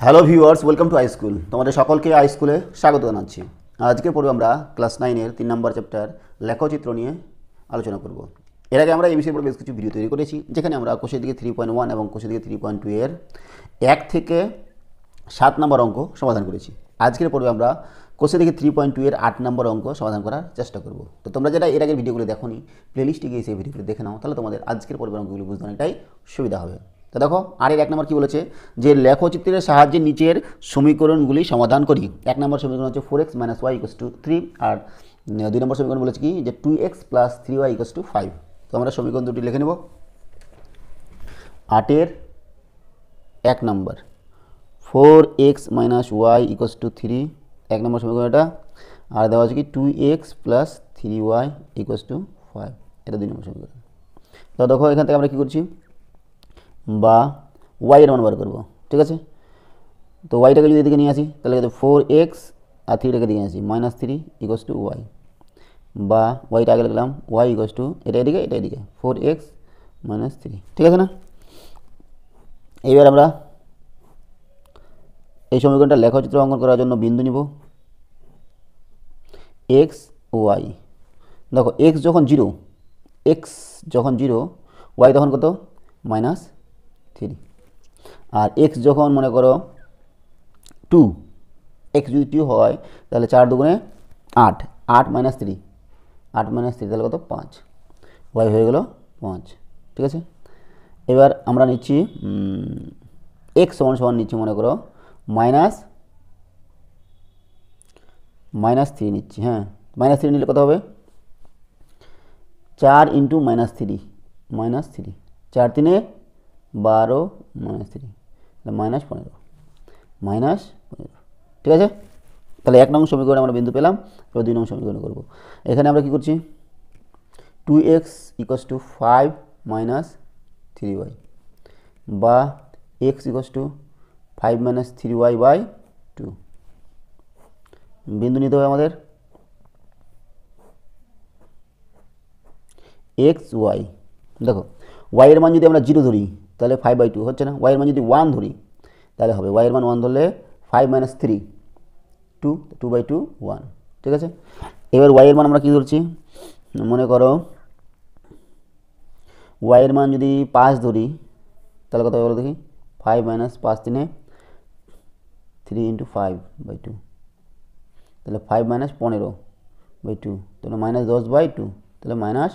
Hello viewers, welcome to high school. তোমাদের সকলকে হাইস্কুলে স্বাগত জানাচ্ছি। আজকে পড়ব আমরা ক্লাস 9-এর 3 নম্বর চ্যাপ্টার লেখচিত্র নিয়ে আলোচনা করব। এর আগে আমরা এই বিষয়ে বেশ কিছু ভিডিও তৈরি করেছি, যেখানে আমরা কোষের দিকে 3.1 এবং কোষের দিকে 3.2 এর 1 থেকে 7 নম্বর অঙ্ক সমাধান করেছি। আজকের পর্বে আমরা কোষের দিকে 3.2 এর 8 নম্বর অঙ্ক সমাধান করার চেষ্টা করব। তো তোমরা যারা এর আগের ভিডিওগুলো দেখোনি, প্লেলিস্টে গিয়ে সেই ভিডিওগুলো দেখে নাও, তাহলে তোমাদের আজকের পর্বের অঙ্কগুলো বুঝতে অনেকটাই সুবিধা হবে। তো দেখো, আর এর 1 নম্বর কী বলেছে, যে লেখচিত্রের সাহায্যে নিচের সমীকরণগুলি সমাধান করি। 1 নম্বর সমীকরণ হচ্ছে 4x - y = 3, আর 2 নম্বর সমীকরণ বলেছে কি, যে 2x + 3y = 5। তো আমরা সমীকরণ দুটি লিখে নেব। 8-এর 1 নম্বর 4x - y = 3, 1 নম্বর সমীকরণ এটা। আর দেওয়া আছে কি 2x + 3y = 5, এটা 2 নম্বর সমীকরণ। তো দেখো, এখান থেকে আমরা কী করছি, বা y এর মান বার করবো, ঠিক আছে। তো ওয়াইটাকে যদি এদিকে নিয়ে আসি, তাহলে 4x আর 3টাকে দিয়ে আসি, -3 = y, বা ওয়াইটা আগে লিখলাম y = এটা এদিকে এটা এদিকে 4x - 3, ঠিক আছে না। এইবার আমরা এই সমীকরণটা লেখচিত্র অঙ্কন করার জন্য বিন্দু নিব x ও y। দেখো, x যখন 0, y তখন কত, -3। আর x যখন মনে করো 2, x যদি 2 হয়, তাহলে 4 দুগুণে 8, 8 - 3, 8 - 3 তাহলে কত, 5, y হয়ে গেল 5, ঠিক আছে। এবার আমরা নিচ্ছি x সমান নিচ্ছি মনে করো -3 নিচ্ছি। হ্যাঁ, -3 নিলে কত হবে, 4 × -3, -3, 4 × 3 = 12, -3 -15, ঠিক আছে। তাহলে 1 নং সমীকরণে আমরা বিন্দু পেলাম। এবার 2 নং সমীকরণ করব। এখানে আমরা কি করছি, 2x = 5 - 3y, বা x = 5 - 3y/2। বিন্দু নিতে হবে আমাদের x y। দেখো, y এর মান যদি আমরা 0 ধরি, তাহলে 5/2 হচ্ছে না। y এর মান যদি 1 ধরি, তাহলে হবে, y এর মান 1 ধরলে 5 - 3 2, 2/2 1, ঠিক আছে। এবার y এর মান আমরা কী ধরছি, মনে করো y এর মান যদি 5 ধরি, তাহলে কত হবে বলো দেখি, 5 - 5 3 3 × 5/2, তাহলে 5 - 15/2, তাহলে -10/2, তাহলে -5।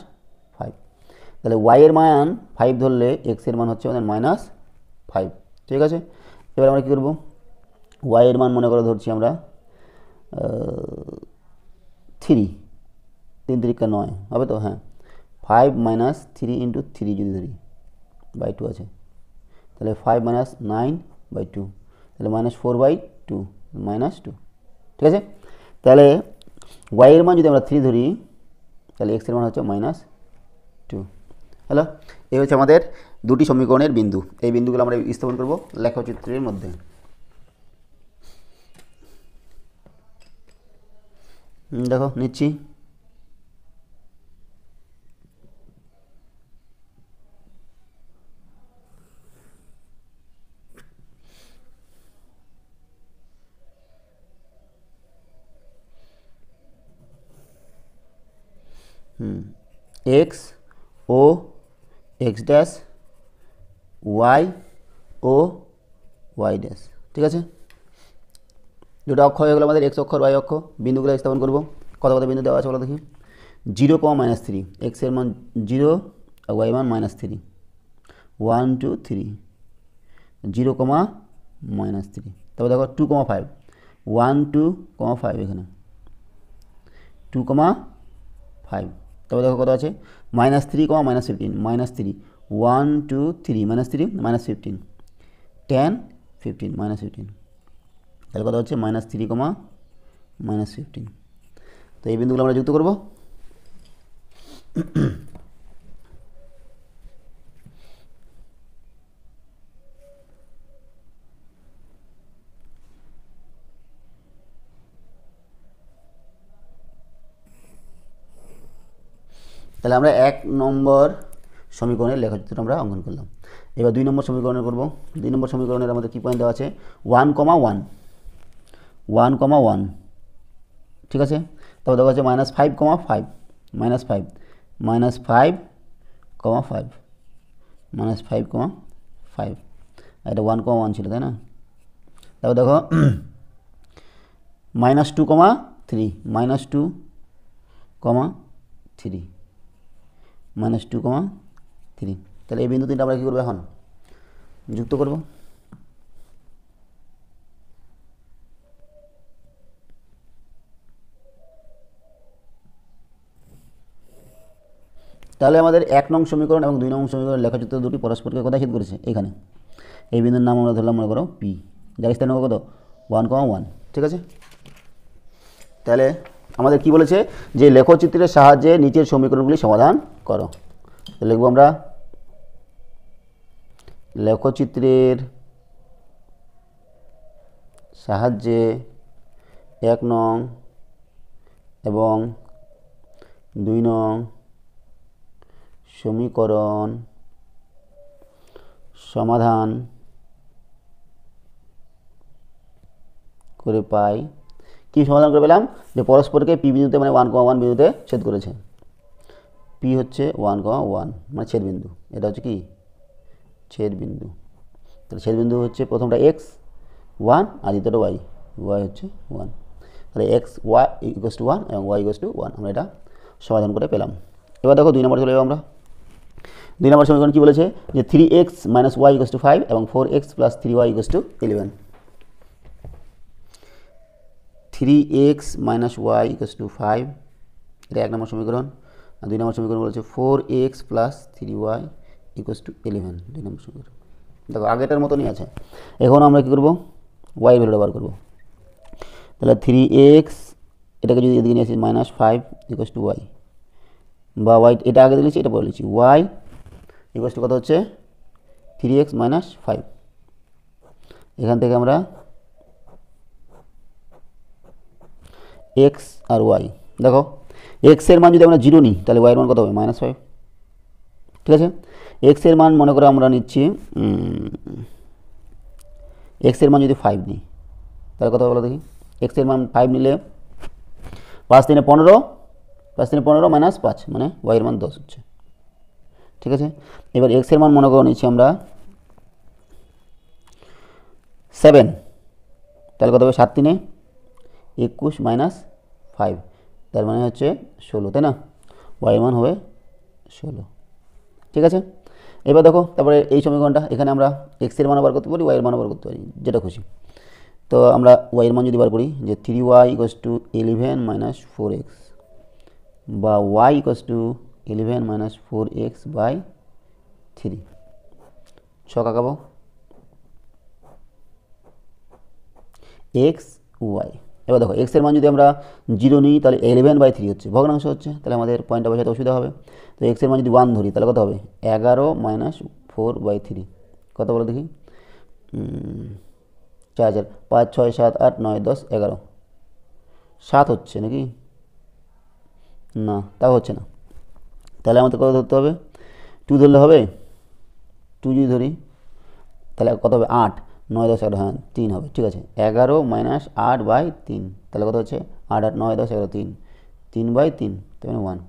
তাহলে y এর মান 5 ধরলে x এর মান হচ্ছে আমাদের -5, ঠিক আছে। এবার আমরা কী করব, y এর মান মনে করো ধরছি আমরা 3, 3 × 9 হবে তো। হ্যাঁ, 5 - 3 × 3 যদি ধরি, /2 আছে, তাহলে 5 - 9/2, তাহলে -4/2, -2, ঠিক আছে। তাহলে y এর মান যদি আমরা 3 ধরি, তাহলে x এর মান হচ্ছে -2। হ্যালো, এই হচ্ছে আমাদের দুটি সমীকরণের বিন্দু। এই বিন্দুগুলো আমরা স্থাপন করব লেখচিত্রের মধ্যে। দেখো, নিচ্ছি x ও x', y ও y', ঠিক আছে। দুটো অক্ষ হয়ে গেলো আমাদের, x অক্ষ আর y অক্ষ। বিন্দুগুলো স্থাপন করব। কত কত বিন্দু দেওয়া আছে বলো দেখি। 0, -3, x এর মান 0 আর y মান -3, 1 2 3, 0, -3। তারপর দেখো 2, 5, 1 2, 5 এখানে 2, 5। তারপর দেখো কত আছে, -3, -15, -3, 1 2 3, -3 -15, 10 15, -15। তাহলে কত হচ্ছে, -3, -15। তো এই বিন্দুগুলো আমরা যুক্ত করব। তাহলে আমরা 1 নম্বর সমীকরণের লেখচিত্র আমরা অঙ্কন করলাম। এবার 2 নম্বর সমীকরণের করব। 2 নম্বর সমীকরণের আমাদের কী পয়েন্ট দেওয়া আছে 1,1 1,1 ঠিক আছে। তবে দেখা যাচ্ছে -5,5 -5 -5 -5,5 এটা 1,1 ছিল তাই না। তারপর দেখো -2,3 -2,3 তাহলে এই বিন্দু তিনটা আমরা কী করবো এখন যুক্ত করব। তাহলে আমাদের 1 নং সমীকরণ এবং 2 নং সমীকরণ লেখচিত্র দুটি পরস্পরকে কোথায় ছেদ করেছে এখানে। এই বিন্দুর নাম আমরা ধরলাম মনে করো পি, যার স্থানাঙ্ক কত 1,1 ঠিক আছে। তাহলে আমাদের কি বলেছে যে লেখচিত্রের সাহায্যে নিচের সমীকরণগুলি সমাধান করো। তো লিখব আমরা লেখচিত্রের সাহায্যে 1 নং এবং 2 নং সমীকরণ সমাধান করে পাই। কি সমাধান করে পেলাম যে পরস্পরকে পি বিন্দুতে মানে 1,1 বিন্দুতে ছেদ করেছে। পি হচ্ছে 1,1 মানে ছেদ বিন্দু, এটা হচ্ছে কি ছেদ বিন্দু। তাহলে ছেদ বিন্দু হচ্ছে প্রথমটা x 1 আর দ্বিতীয়টা y হচ্ছে 1। তাহলে x y = 1 এবং y = 1 আমরা এটা সমাধান করে পেলাম। এবার দেখো 2 নম্বর চলে যাবো আমরা। 2 নম্বর সমীকরণ কি বলেছে যে 3x - y = 5 এবং 4x + 3y = 11। 3x - y = 5 এটা 1 নম্বর সমীকরণ। আর 2 নম্বর সমীকরণ বলেছে 4x + 3y = 11 2 নম্বর সমীকরণ। দেখো আগেটার মতনই আছে। এখন আমরা কী করব y এর ভ্যালুটা বার করব। তাহলে 3x এটাকে যদি এদিকে নিয়ে আসি -5 = y বা y এটা আগে দিয়েছি এটা পরে লিখছি y = কত হচ্ছে 3x - 5। এখান থেকে আমরা x আর y দেখো x এর মান যদি আমরা 0 নিই তাহলে y এর মান কত হবে -5 ঠিক আছে। x এর মান মনে করো আমরা নিচ্ছি x এর মান যদি 5 নিই তাহলে কত হবে বলো দেখি। x এর মান 5 নিলে 5 × 3 = 15 5 × 3 = 15 -5 মানে y এর মান 10 হচ্ছে ঠিক আছে। এবার x এর মান মনে করো নিচ্ছি আমরা 7 তাহলে কত হবে 7 × 3 = 21 - 5 তার মানে হচ্ছে 16 তাই না। y এর মান হবে 16 ঠিক আছে। এবার দেখো তারপরে এই সমীকরণটা এখানে আমরা x এর মান বার করতে পারি y এর মান বার করতে পারি যেটা খুশি। তো আমরা y এর মান যদি বার করি যে 3y = 11 - 4x বা y = 11 - 4x / 3 ছক আঁকাবো x y। এবার দেখো x এর মান যদি আমরা 0 নিই তাহলে 11/3 হচ্ছে ভগ্নাংশ হচ্ছে, তাহলে আমাদের পয়েন্টটা বোঝাতে অসুবিধা হবে। তো x এর মান যদি 1 ধরি তাহলে কত হবে 11 - 4/3 কত বলো দেখি 4 4 5 6 7 8 9 10 11 7 হচ্ছে নাকি না তাও হচ্ছে না। তাহলে আমাদের কত ধরতে হবে 2 ধরলে হবে 2 যদি ধরি তাহলে কত হবে 8 9 10 11 হ্যাঁ 3 হবে ঠিক আছে। 11 - 8/3 তাহলে কত হচ্ছে 8 8 9 10 11 3 3/3 তার মানে 1।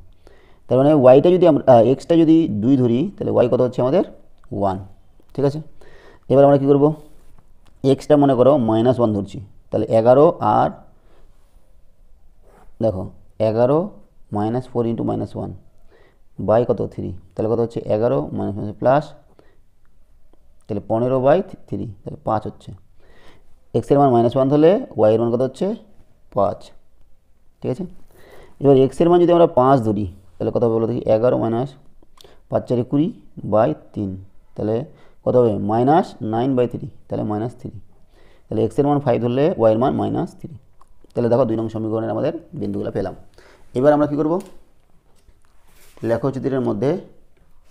তার মানে ওয়াইটা যদি আমরা এক্সটা যদি 2 ধরি তাহলে ওয়াই কত হচ্ছে আমাদের 1 ঠিক আছে। এবার আমরা কী করব এক্সটা মনে করো -1 ধরছি তাহলে 11 আর দেখো 11 - 4 × -1 বাই কত 3 তাহলে কত হচ্ছে 11 - প্লাস তাহলে 15/3 তাহলে 5 হচ্ছে। এক্সের মান -1 হলে ওয়াই এর মান কত হচ্ছে 5 ঠিক আছে। এবার এক্সের মান যদি আমরা 5 ধরি তাহলে কত হবে বলো দেখি 11 - 5 × 4 = 20/3 তাহলে কত হবে -9/3 তাহলে -3 তাহলে এক্সের মান 5 ধরলে ওয়াই এর মান -3। তাহলে দেখো 2 নং সমীকরণের আমাদের বিন্দুগুলো পেলাম। এবার আমরা কী করব লেখচিত্রের মধ্যে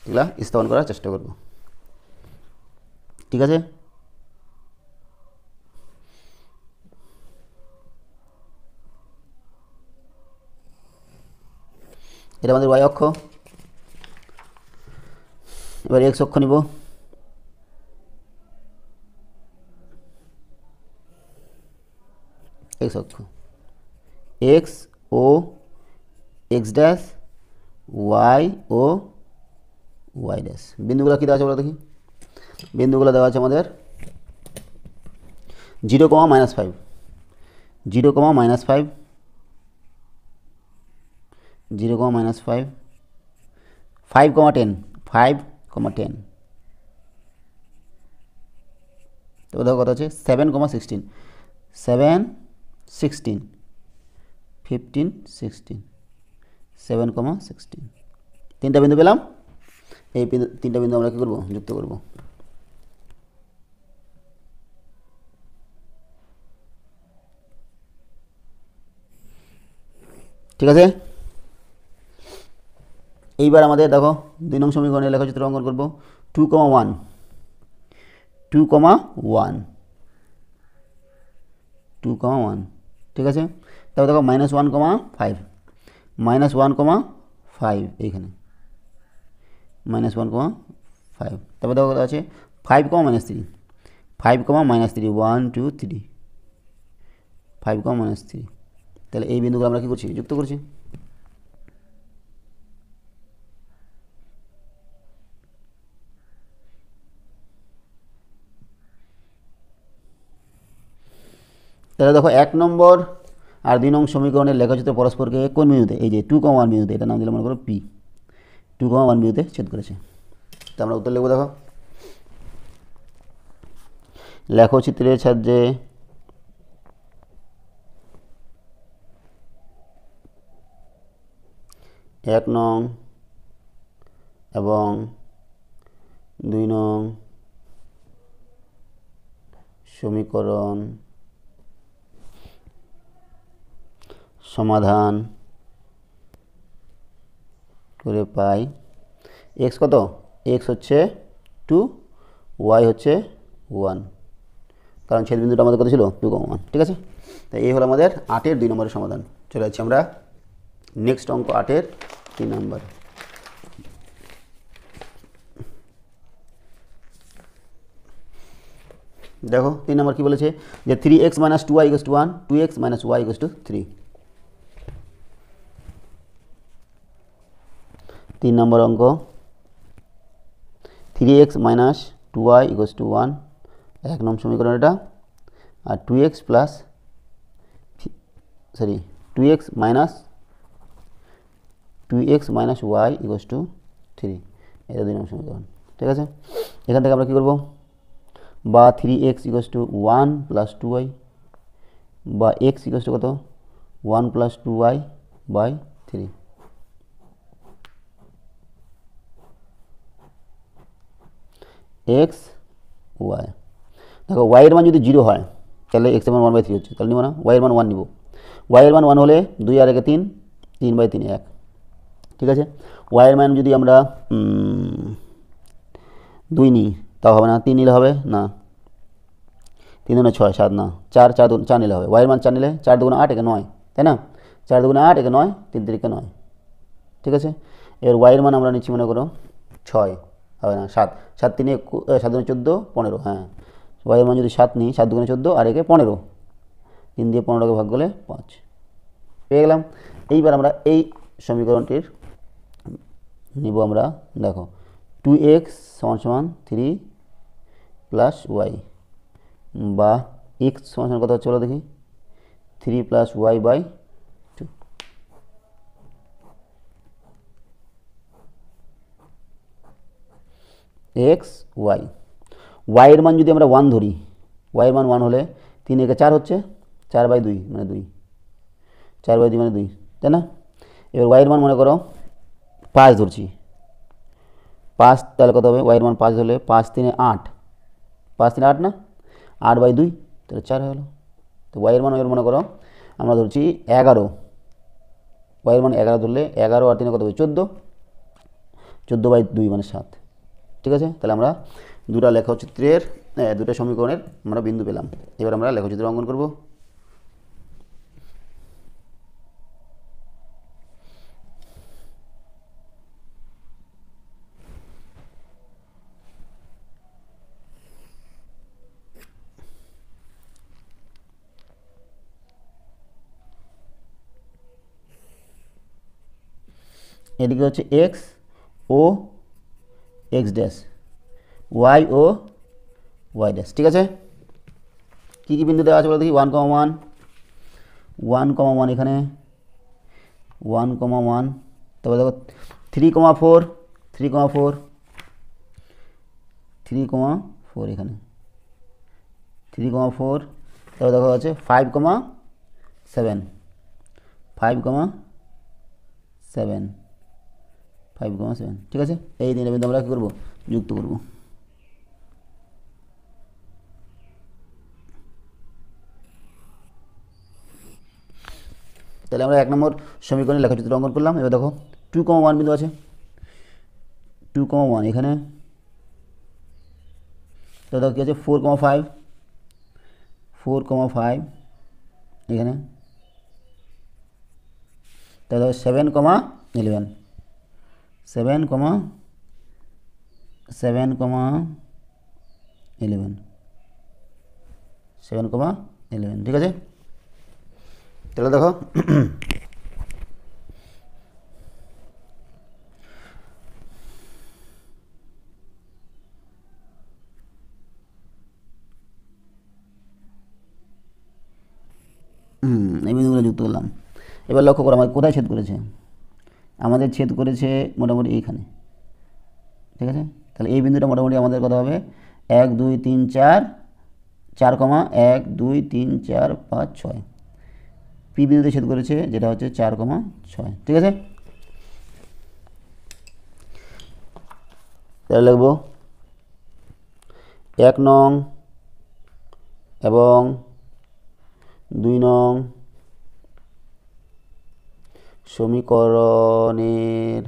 এগুলা স্থাপন করার চেষ্টা করব ঠিক আছে। এটা আমাদের y অক্ষ। এবার x অক্ষ নিব এক্স অক্ষ, এক্স ও এক্স ড্যাশ, ওয়াই ও ওয়াই ড্যাশ। বিন্দুগুলো কী দেওয়া আছে বলো দেখি? বিন্দুগুলো দেওয়া আছে আমাদের 0, -5, 0, -5, 0, -5, 5, 10, 5, 10। তো দেখো কত আছে? 7, 16, 7, 16, 15, 16, 7, 16। তিনটা বিন্দু পেলাম। এই তিনটা বিন্দু আমরা কী করবো? যুক্ত করব। ঠিক আছে। এইবার আমাদের দেখো 2 নং সমীকরণে লেখচিত্র অঙ্কন করব। 2, 1, 2, 1, 2, 1। ঠিক আছে। তারপর দেখো -1, -5, -1, 5 এইখানে, -1, 5। তারপর দেখো কত আছে? 5, -3, 5, -3, 1, 2, 3, 5, -3। তাহলে এই বিন্দুগুলো আমরা কী করছি? যুক্ত করছি। তাহলে দেখো 1 নম্বর আর 2 নং সমীকরণের লেখচিত্র পরস্পরকে কোন বিন্দুতে? এই যে 2, 1 বিন্দুতে, এটা নাম দিলাম মনে করো পি, 2, 1 বিন্দুতে ছেদ করেছে। তো আমরা উত্তর লিখব। দেখো লেখচিত্রের সাহায্যে 1 নং এবং 2 নং সমীকরণ সমাধান করে পাই এক্স কত? এক্স হচ্ছে 2, ওয়াই হচ্ছে 1, কারণ ছেদ বিন্দুটা আমাদের কত ছিল? 2, 1। ঠিক আছে। তাই এই হলো আমাদের 8-এর 2 নম্বরের সমাধান। চলে যাচ্ছি আমরা নেক্সট অঙ্ক 8-এর 3 নম্বর। দেখো 3 নম্বর কী বলেছে? যে 3x - 2y = 1, 2x - y = 3। 3 নম্বর অঙ্ক, 3x - 2y = 1, 1 নং সমীকরণ এটা। আর 2x - y = 3, এটা 2 নং সমীকরণ। ঠিক আছে। এখান থেকে আমরা কী করব? বা 3x = 1 + 2y, বা x = কত? 1 + 2y/3। X y. দেখো ওয়াইয়ের মান যদি 0 হয় তাহলে এক্সের মান 1/3 হচ্ছে, তাহলে নিব না, ওয়াইয়ের মান 1 নিব। ওয়াইয়ের মান 1 হলে 2 আর 1 3, 3/3 1। ঠিক আছে। ওয়াইয়ের মান যদি আমরা 2 নিই তাও হবে না, 3 নিলে হবে না, 3 2 6, 7 না, 4, 4 নিলে হবে। ওয়াইয়ের মান 4 নিলে 4 2 8, 9, তাই না? 4 2 8, 9, 3 3 9। ঠিক আছে। এর ওয়াইয়ের মান আমরা নিচ্ছি মনে করো 6, হবে না, 7, 7 3 7 2 14, 15। হ্যাঁ, ওয়াইয়ের মান যদি 7 নিই, 7 2 14 আর 1 15, 3 দিয়ে 15কে ভাগ করলে 5 পেয়ে গেলাম। এইবার আমরা এই সমীকরণটির নিব আমরা। দেখো 2x = 3 + y, বা x = কত হচ্ছে বলো দেখি? 3 + y/2। এক্স ওয়াই, ওয়াইয়ের মান যদি আমরা 1 ধরি, ওয়াইয়ের মান 1 হলে 3 একে 4 হচ্ছে, 4/2 মানে 2, 4/2 মানে 2, তাই না? এবার ওয়াইয়ের মান মনে করো 5 ধরছি, 5, তাহলে কত হবে? ওয়াইয়ের মান 5 হলে 5 3 8, 5 3 8 না, 8/2, তাহলে 4 হয়ে গেলো। তো ওয়াইয়ের মান মনে করো আমরা ধরছি 11, ওয়াইয়ের মান 11 ধরলে 11 আর 3 কত হবে? 14, 14/2 মানে 7। ঠিক আছে। তাহলে আমরা দুটো লেখচিত্রের দুটো সমীকরণের আমরা বিন্দু পেলাম। এবার আমরা লেখচিত্র অঙ্কন করব। এদিকে হচ্ছে এক্স ও এক্স ড্যাশ, ওয়াই ও ওয়াই ড্যাশ। ঠিক আছে, কী কী বিন্দু দেওয়া আছে বলে দেখি। 1,1, 1,1 এখানে 1,1, তারপরে দেখো 3,4, 3,4, 3,4 এখানে 3,4, তারপরে দেখো আছে 5,7, 5,7, 5,7। ঠিক আছে, এই তিনটা বিন্দু আমরা কী করবো, যুক্ত করব। তাহলে আমরা 1 নম্বর সমীকরণে লেখচিত্র অঙ্কন করলাম। এবার দেখো 2,1 বিন্দু আছে, 2,1 এখানে, তো দেখো কী আছে 4,5, 4,5 এখানে, তাহলে 7,11, 7,11, 7,11। ঠিক আছে, তাহলে দেখো এই বিন্দুগুলো যুক্ত করলাম। এবার লক্ষ্য করো আমাদের কোথায় ছেদ করেছে, আমাদের ছেদ করেছে মোটামুটি এইখানে। ঠিক আছে, তাহলে এই বিন্দুটা মোটামুটি আমাদের কত হবে, 1 2 3 4, 4,1 2 3 4 5 6, পি বিন্দুতে ছেদ করেছে যেটা হচ্ছে 4,6। ঠিক আছে, তাহলে লিখব 1 নং এবং 2 নং সমীকরণের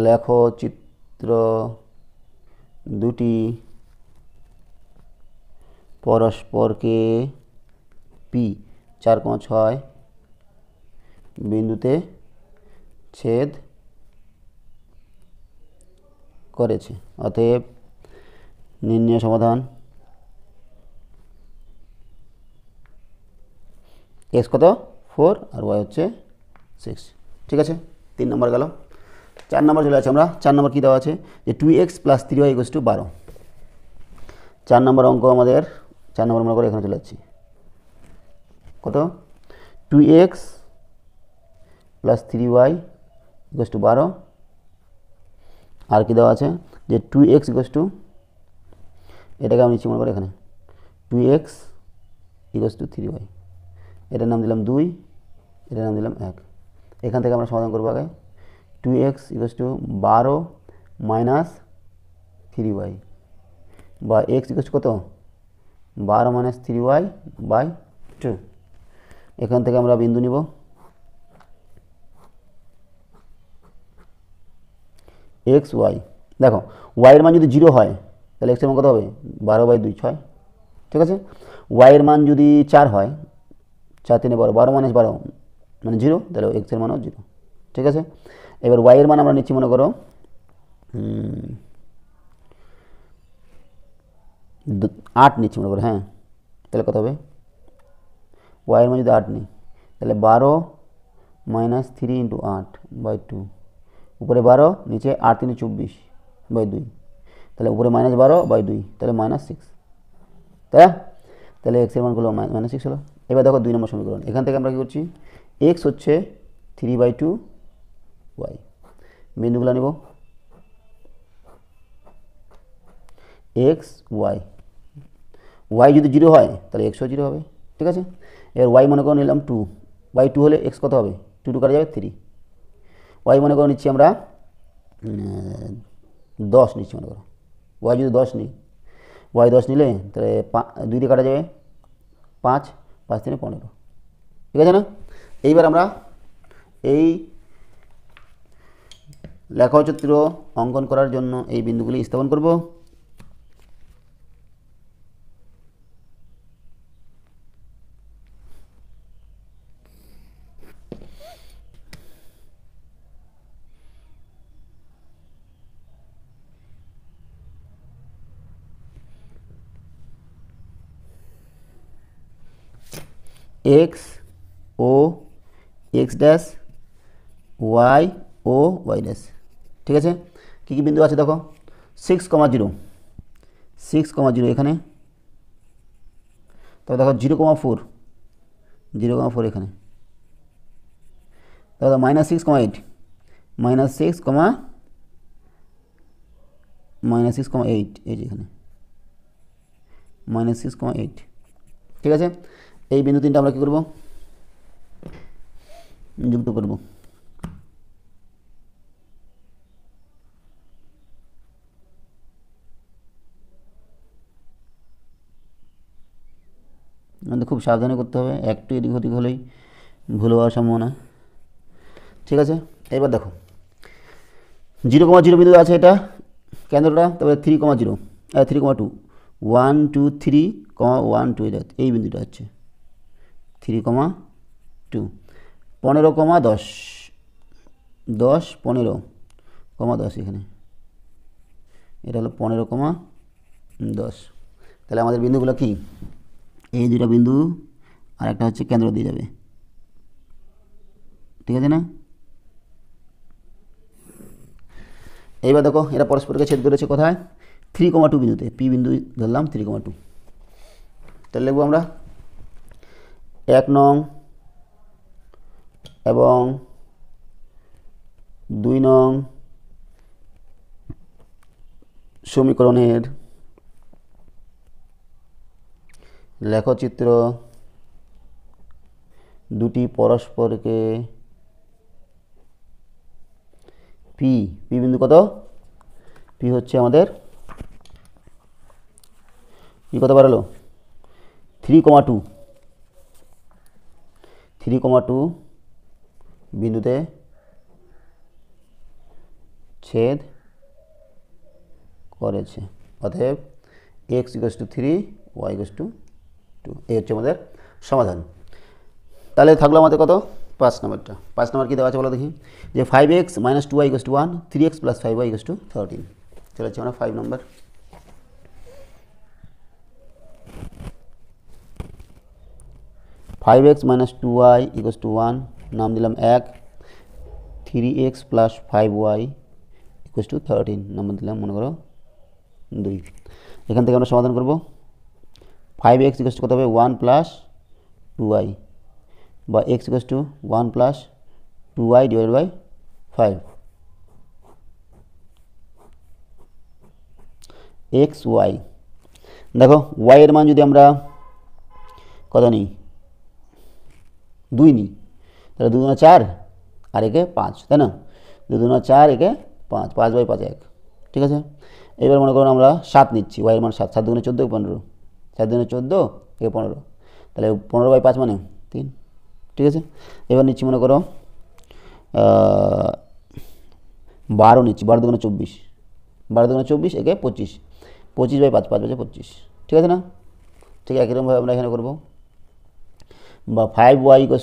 লেখচিত্র দুটি পরস্পরকে পি 4,6 বিন্দুতে ছেদ করেছে। অতএব নির্ণয় সমাধান এক্স কত 4 আর ওয়াই হচ্ছে 6। ঠিক আছে, 3 নম্বর গেল। 4 নম্বর চলে আছে আমরা। 4 নম্বর কী দেওয়া আছে, যে 2x + 3y = 12। 4 নম্বর অঙ্ক আমাদের, 4 নম্বর মনে করে এখানে চলে যাচ্ছি। কত, 2x + 3y = 12। আর কি দেওয়া আছে, যে 2x এটাকে আমি নিচ্ছি মনে করে এখানে 2x = 3y, এটার নাম দিলাম 2, এটার নাম দিলাম 1। এখান থেকে আমরা সমাধান করবো আগে। 2x = 12 - 3y, বা x কত, 12 - 3y/2। এখান থেকে আমরা বিন্দু নিব, x y। দেখো y এর মান যদি 0 হয় তাহলে x এর মান কত হবে, 12/2 6। ঠিক আছে, y এর মান যদি 4 হয়, 4 3 12, 12 - 12 মানে 0, তাহলে x এর মানও 0। ঠিক আছে, এবার y এর মান আমরা নিচ্ছি মনে করো 8 নিচ্ছি মনে করো। হ্যাঁ, তাহলে কত হবে, y এর মান যদি 8 নিই তাহলে 12 - 3 × 8/2, উপরে 12, নিচে 8 3 24/2, তাহলে উপরে -12/2, তাহলে -6। তাই না, তাহলে x এর মান হলো -6 হলো। এবার দেখো 2 নম্বর সমীকরণ। এখান থেকে আমরা কী করছি, x হচ্ছে 3/2 y, বিন্দুগুলো নেব x y, y যদি 0 হয় তাহলে x ও 0 হবে। ঠিক আছে, এবার y মনে করে নিলাম 2/2 হলে x কত হবে, 2 কাটা যাবে 3। y মনে করে নিচ্ছি আমরা 10 নিচ্ছি মনে করো। y যদি 10 নিই, y 10 নিলে তাহলে 2 দিয়ে কাটা যাবে 5, 5 3 15। ঠিক আছে না, এইবার আমরা এই লেখচিত্র অঙ্কন করার জন্য এই বিন্দুগুলি স্থাপন করব। x ও x ড্যাশ, ওয়াই ও ওয়াই ড্যাশ। ঠিক আছে, কী কী বিন্দু আছে দেখো, 6,0 6,0 এখানে, তবে দেখো 0,4 0,4 এখানে, তাহলে -6,8 -6,8 এই যে এখানে -6,8। ঠিক আছে, এই বিন্দু তিনটা আমরা কী করব, যুক্ত করব। আমাদের খুব সাবধানে করতে হবে, একটু এদিক ওদিক হলেই ভুল হওয়ার সম্ভাবনা। ঠিক আছে, এবার দেখো 0,0 বিন্দু আছে, এটা কেন্দ্রটা, তারপরে 3,0 3,2 1 2 3, 1 2 এই বিন্দুটা হচ্ছে 3,2 15,10 10 15,10 এখানে, এটা হলো 15,10। তাহলে আমাদের বিন্দুগুলো কি, এই দুটো বিন্দু আর একটা হচ্ছে কেন্দ্র দিয়ে যাবে। ঠিক আছে না, এইবার দেখো এরা পরস্পরকে ছেদ করেছে কোথায়, 3,2 বিন্দুতে, পি বিন্দু ধরলাম 3,2। তাহলে লিখবো আমরা 1 নং এবং 2 নং সমীকরণের লেখচিত্র দুটি পরস্পরকে পি বিন্দু কত, পি হচ্ছে আমাদের পি কত বার হলো 3,2 বিন্দুতে ছেদ করেছে, অতএব x = 3 y = 2। এই হচ্ছে আমাদের সমাধান। তাহলে থাকলো আমাদের কত, 5 নম্বরটা। 5 নম্বর কী দেওয়া আছে বলো দেখি, যে 5x - 2y = 1, 3x + 5y = 13। চলে যাচ্ছে আমরা 5 নম্বর। 5x - 2y = 1, নাম দিলাম 1, 3x + 5y = 13, নাম্বার দিলাম মনে করো 2। এখান থেকে আমরা সমাধান করব, 5x = কত হবে 1 + 2y, বা x = 1 + 2y / 5, x y। দেখো y এর মান যদি আমরা কত নিই, 2 নিই, তাহলে 2 × 4 আর একে 5, তাই না, 2 × 4 একে 5, 5/5 1। ঠিক আছে, এবার মনে করুন আমরা 7 নিচ্ছি, y এর মান 7, 7 × 2 = 14, 15, 7 × 14 একে 15, তাহলে 15/5 মানে 3। ঠিক আছে, এবার নিচ্ছি মনে করো 12 নিচ্ছি, 12 × 2 = 24, 12 × 2 = 24 একে 25, 25/5 5/25। ঠিক আছে না, ঠিক একইরকমভাবে আমরা এখানে করব, বা 5y =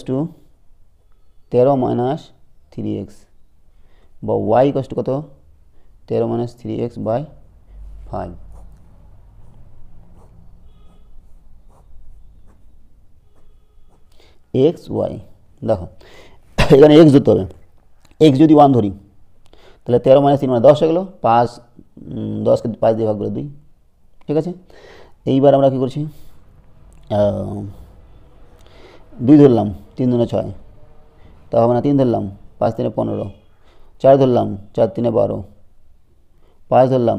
13 - 3x, বা y = কত 13 - 3x/5। এক্স ওয়াই, দেখো এখানে এক্স ধরতে হবে, এক্স যদি 1 ধরি তাহলে 13 - 3 মানে 10 হয়ে গেলো, 5 10কে 5 দিয়ে ভাগ করে 2। ঠিক আছে, এইবার আমরা কী করছি, 2 ধরলাম, 3 × 6, তা হবে না, 3 ধরলাম, 5 × 3 = 15, 4 ধরলাম, 4 × 3 = 12, 5 ধরলাম,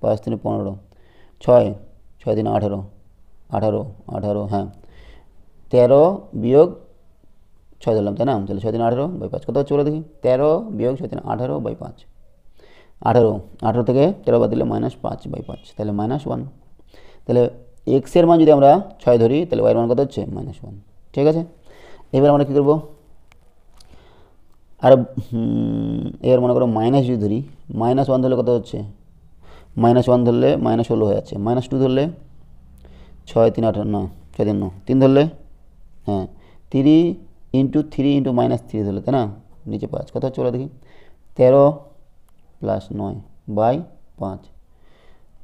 5 × 3 = 15, 6 × 3 = 18, 18 হ্যাঁ, 13 - 6 ধরলাম, তাই না, তাহলে 6 × 3 = 18/5 কত হচ্ছে বলে দেখি, 13 - 6 × 3 = 18/5, 18 থেকে 13 বাদ দিলে -5/5, তাহলে -1। তাহলে এক্স এর মান যদি আমরা 6 ধরি তাহলে ওয়াই এর মান কত হচ্ছে -1। ঠিক আছে, এবার আমরা কী করবো, আর এর মনে করো মাইনাস যদি ধরি, -1 ধরলে কত হচ্ছে, -1 ধরলে -16 হয়ে যাচ্ছে, -2 ধরলে 6 × 3 = 18, না 6 × 3 9, 3 ধরলে হ্যাঁ 3 × 3 × -3 ধরলে, তাই না, নিচে 5 কত হচ্ছে বলে দেখি, 13 + 9/5,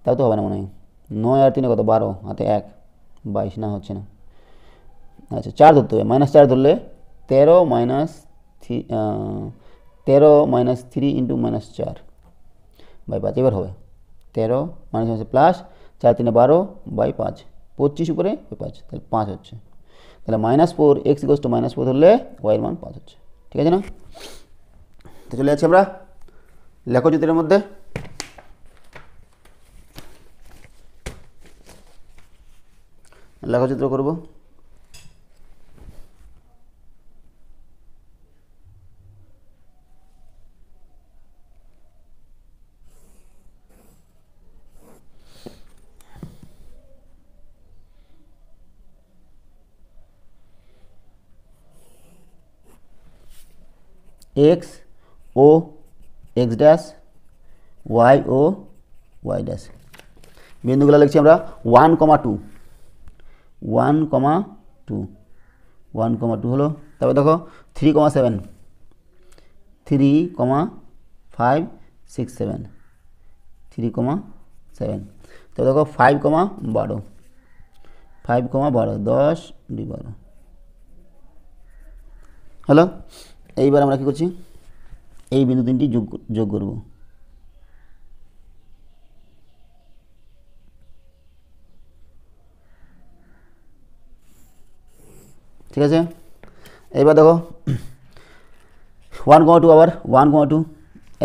তাও তো হবে না মনে হয়, 9 আর 3 কত 12, হাতে 1, 22 না, হচ্ছে না। আচ্ছা 4 ধরতে হবে, -4 ধরলে 13 - 13 মাইনাস 3 ইন্টু মাইনাস 4 বাই 5 এবার হবে 13 মাইনাস প্লাস 4 3 12 বাই 5 25 উপরে 5 তাহলে 5 হচ্ছে। তাহলে -4 x ইকুয়ালস টু -4 ধরলে y এর মান 5 হচ্ছে। ঠিক আছে না? তো চলে যাচ্ছি আমরা লেখচিত্রের মধ্যে। লেখচিত্র করব। এক্স ও এক্স ড্যাশ ওয়াই ও ওয়াই ড্যাশ বিন্দুগুলো লিখছি আমরা 1,2 1,2 1,2 হলো। তারপর দেখো 3,7 3,5 6 7 3,7 তারপর দেখো 5,12 5,12 10 2 12 হলো। এইবার আমরা কী করছি, এই বিন্দু তিনটি যোগ করব। ঠিক আছে, এইবার দেখো 1,2 আবার 1,2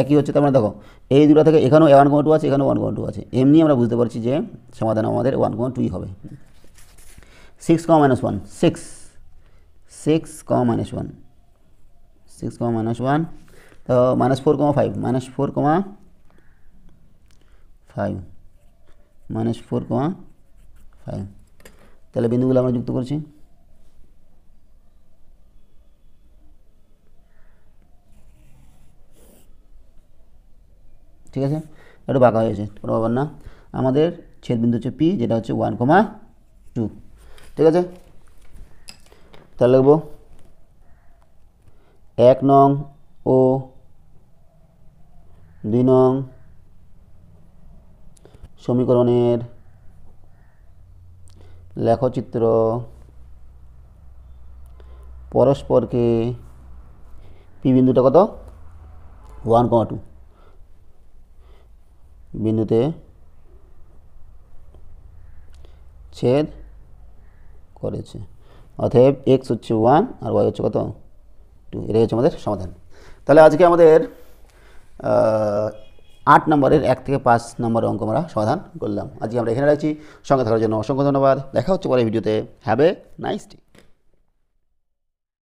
একই হচ্ছে। তার মানে দেখো এই দুটো থেকে এখানেও 1,2 আছে, এখানেও 1,2 আছে। এমনি আমরা বুঝতে পারছি যে সমাধান আমাদের 1,2 হবে। 6, -1 6 6, -1 6, -1 তো -4,5 -4,5 -4,5 তাহলে বিন্দুগুলো আমরা যুক্ত করছি। ঠিক আছে, একটু বাঁকা হয়েছে, কোনো ব্যাপার না। আমাদের ছেদ বিন্দু হচ্ছে পি, যেটা হচ্ছে 1,2। ঠিক আছে, তাহলে লিখব 1 নং ও 2 নং সমীকরণের লেখচিত্র পরস্পরকে পি বিন্দুটা কত 1,2 বিন্দুতে ছেদ করেছে। অতএব এক্স হচ্ছে 1 আর ওয়াই হচ্ছে কত 2। এটাই হচ্ছে আমাদের সমাধান। তাহলে আজকে আমাদের 8 নম্বরের 1 থেকে 5 নম্বরের অঙ্ক আমরা সমাধান করলাম। আজকে আমরা এখানে রাখছি। সঙ্গে থাকার জন্য অসংখ্য ধন্যবাদ। দেখা হচ্ছে পরের ভিডিওতে। Have a nice day.